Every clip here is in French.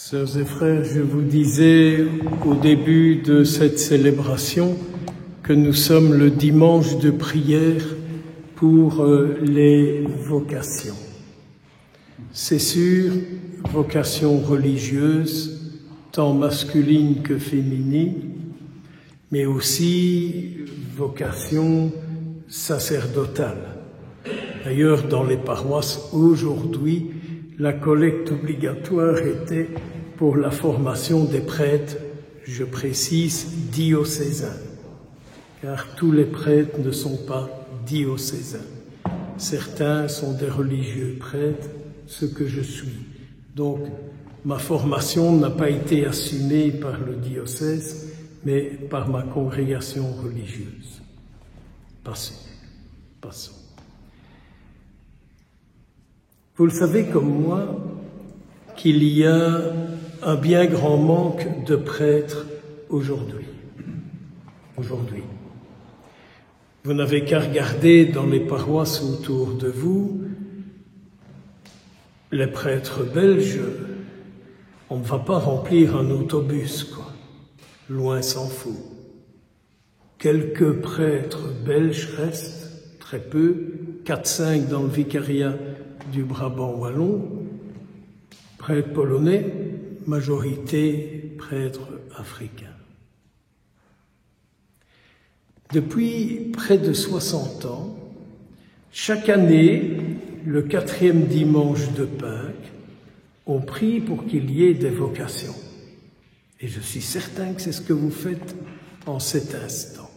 Sœurs et frères, je vous disais au début de cette célébration que nous sommes le dimanche de prière pour les vocations. C'est sûr, vocation religieuse, tant masculine que féminine, mais aussi vocation sacerdotale. D'ailleurs, dans les paroisses aujourd'hui, la collecte obligatoire était pour la formation des prêtres, je précise, diocésains, car tous les prêtres ne sont pas diocésains. Certains sont des religieux prêtres, ce que je suis. Donc, ma formation n'a pas été assumée par le diocèse, mais par ma congrégation religieuse. Passons. Vous le savez comme moi qu'il y a un bien grand manque de prêtres aujourd'hui. Vous n'avez qu'à regarder dans les paroisses autour de vous, les prêtres belges, on ne va pas remplir un autobus, quoi. Loin s'en faut. Quelques prêtres belges restent, très peu, 4-5 dans le vicariat du Brabant wallon, prêtres polonais, majorité prêtres africains. Depuis près de 60 ans, chaque année, le 4e dimanche de Pâques, on prie pour qu'il y ait des vocations. Et je suis certain que c'est ce que vous faites en cet instant.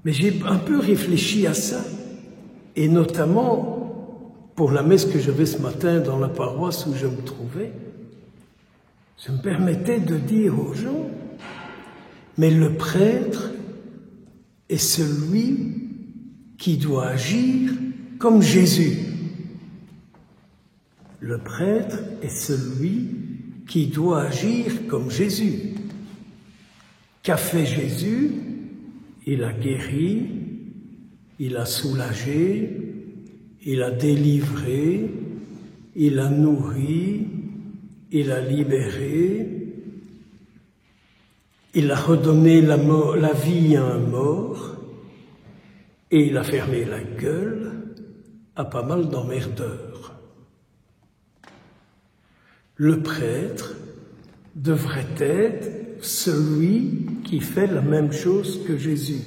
Mais j'ai un peu réfléchi à ça, et notamment pour la messe que j'avais ce matin dans la paroisse où je me trouvais, je me permettais de dire aux gens, mais le prêtre est celui qui doit agir comme Jésus. Le prêtre est celui qui doit agir comme Jésus. Qu'a fait Jésus? Il a guéri, il a soulagé, il a délivré, il a nourri, il a libéré, il a redonné la vie à un mort et il a fermé la gueule à pas mal d'emmerdeurs. Le prêtre devrait être celui qui fait la même chose que Jésus.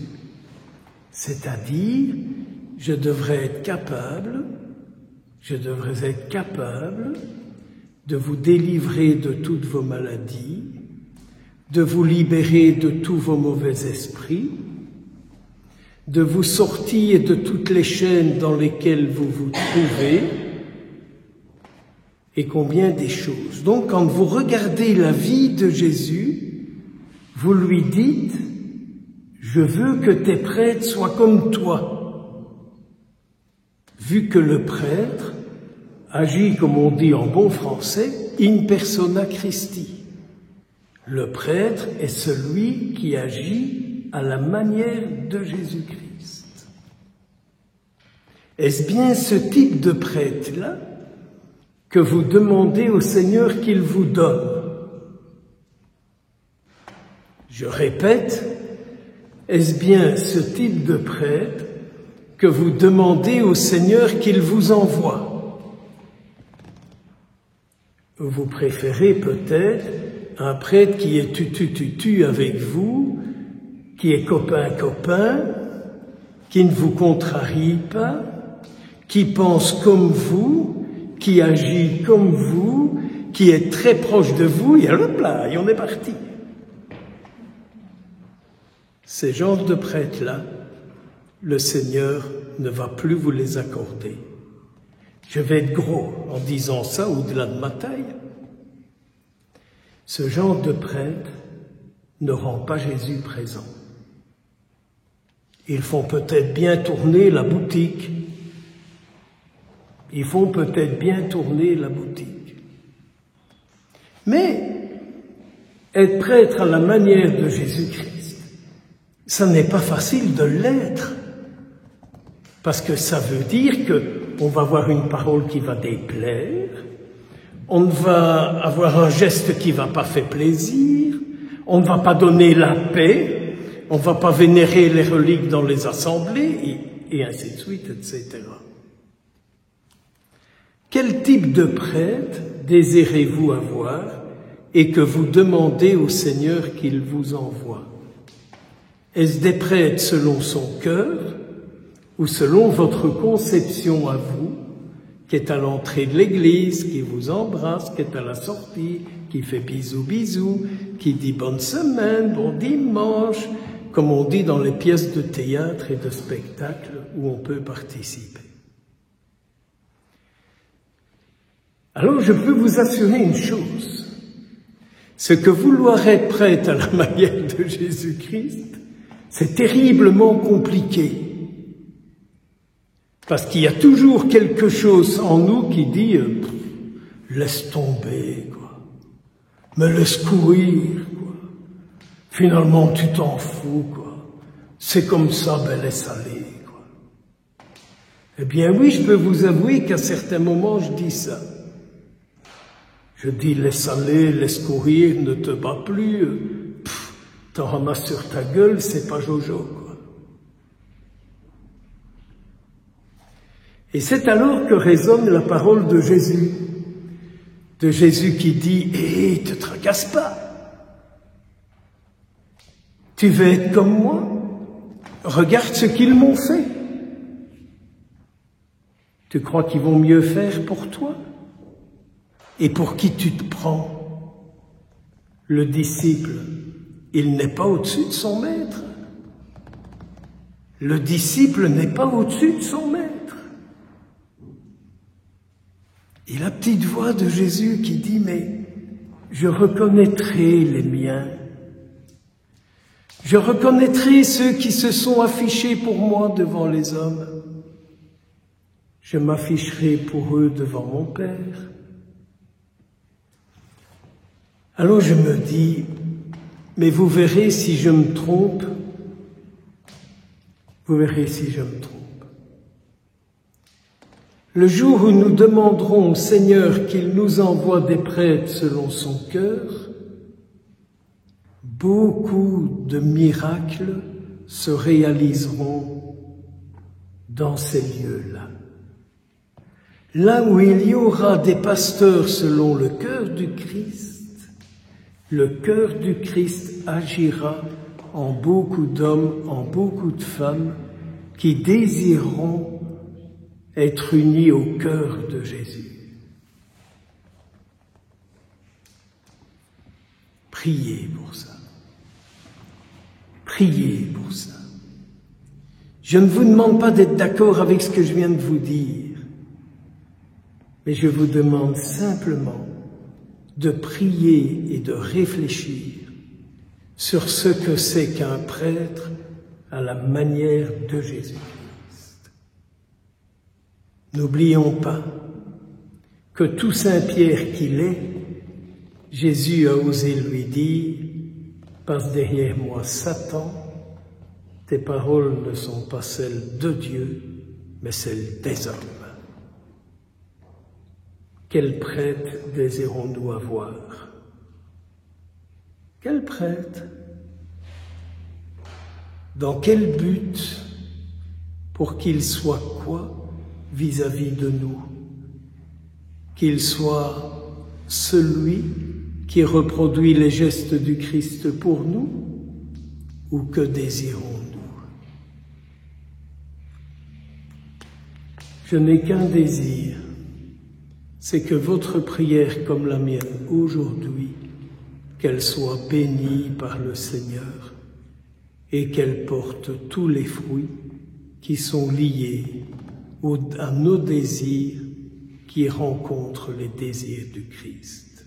C'est-à-dire, je devrais être capable de vous délivrer de toutes vos maladies, de vous libérer de tous vos mauvais esprits, de vous sortir de toutes les chaînes dans lesquelles vous vous trouvez, et combien des choses. Donc, quand vous regardez la vie de Jésus, vous lui dites, je veux que tes prêtres soient comme toi. Vu que le prêtre agit, comme on dit en bon français, in persona Christi. Le prêtre est celui qui agit à la manière de Jésus-Christ. Est-ce bien ce type de prêtre-là que vous demandez au Seigneur qu'il vous donne? Je répète, est-ce bien ce type de prêtre que vous demandez au Seigneur qu'il vous envoie? Vous préférez peut-être un prêtre qui est tutu avec vous, qui est copain, qui ne vous contrarie pas, qui pense comme vous, qui agit comme vous, qui est très proche de vous, et hop là, et on est parti. Ces genres de prêtres-là, le Seigneur ne va plus vous les accorder. Je vais être gros en disant ça au-delà de ma taille. Ce genre de prêtre ne rend pas Jésus présent. Ils font peut-être bien tourner la boutique. Mais être prêtre à la manière de Jésus-Christ, ça n'est pas facile de l'être. Parce que ça veut dire qu'on va avoir une parole qui va déplaire, on ne va avoir un geste qui ne va pas faire plaisir, on ne va pas donner la paix, on ne va pas vénérer les reliques dans les assemblées, et ainsi de suite, etc. Quel type de prêtre désirez-vous avoir et que vous demandez au Seigneur qu'il vous envoie? Est-ce des prêtres selon son cœur ou selon votre conception à vous, qui est à l'entrée de l'église, qui vous embrasse, qui est à la sortie, qui fait bisous bisous, qui dit bonne semaine, bon dimanche, comme on dit dans les pièces de théâtre et de spectacle où on peut participer. Alors je peux vous assurer une chose, ce que vouloir être prêtre à la manière de Jésus-Christ, c'est terriblement compliqué. Parce qu'il y a toujours quelque chose en nous qui dit « laisse tomber, quoi. Me laisse courir, quoi. Finalement, tu t'en fous, quoi. C'est comme ça, ben laisse aller, quoi. » Eh bien oui, je peux vous avouer qu'à certains moments, je dis ça. Je dis « laisse aller, laisse courir, ne te bats plus. T'en ramasses sur ta gueule, c'est pas Jojo, quoi. » Et c'est alors que résonne la parole de Jésus qui dit « Hé, te tracasse pas. Tu veux être comme moi? Regarde ce qu'ils m'ont fait. Tu crois qu'ils vont mieux faire pour toi? Et pour qui tu te prends? Le disciple, il n'est pas au-dessus de son maître. Le disciple n'est pas au-dessus de son maître. Et la petite voix de Jésus qui dit « Mais je reconnaîtrai les miens. Je reconnaîtrai ceux qui se sont affichés pour moi devant les hommes. Je m'afficherai pour eux devant mon Père. » Alors je me dis « Mais vous verrez si je me trompe. Vous verrez si je me trompe. » Le jour où nous demanderons au Seigneur qu'il nous envoie des prêtres selon son cœur, beaucoup de miracles se réaliseront dans ces lieux-là. Là où il y aura des pasteurs selon le cœur du Christ agira en beaucoup d'hommes, en beaucoup de femmes qui désireront être unis au cœur de Jésus. Priez pour ça. Priez pour ça. Je ne vous demande pas d'être d'accord avec ce que je viens de vous dire, mais je vous demande simplement de prier et de réfléchir sur ce que c'est qu'un prêtre à la manière de Jésus. N'oublions pas que tout Saint-Pierre qu'il est, Jésus a osé lui dire « Passe derrière moi, Satan, tes paroles ne sont pas celles de Dieu, mais celles des hommes. » Quel prêtre désirons-nous avoir? Quel prêtre? Dans quel but? Pour qu'il soit quoi vis-à-vis de nous? Qu'il soit celui qui reproduit les gestes du Christ pour nous, ou que désirons-nous? Je n'ai qu'un désir, c'est que votre prière comme la mienne aujourd'hui, qu'elle soit bénie par le Seigneur et qu'elle porte tous les fruits qui sont liés à nos désirs qui rencontrent les désirs du Christ.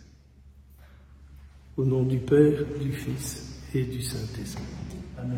Au nom du Père, du Fils et du Saint-Esprit. Amen.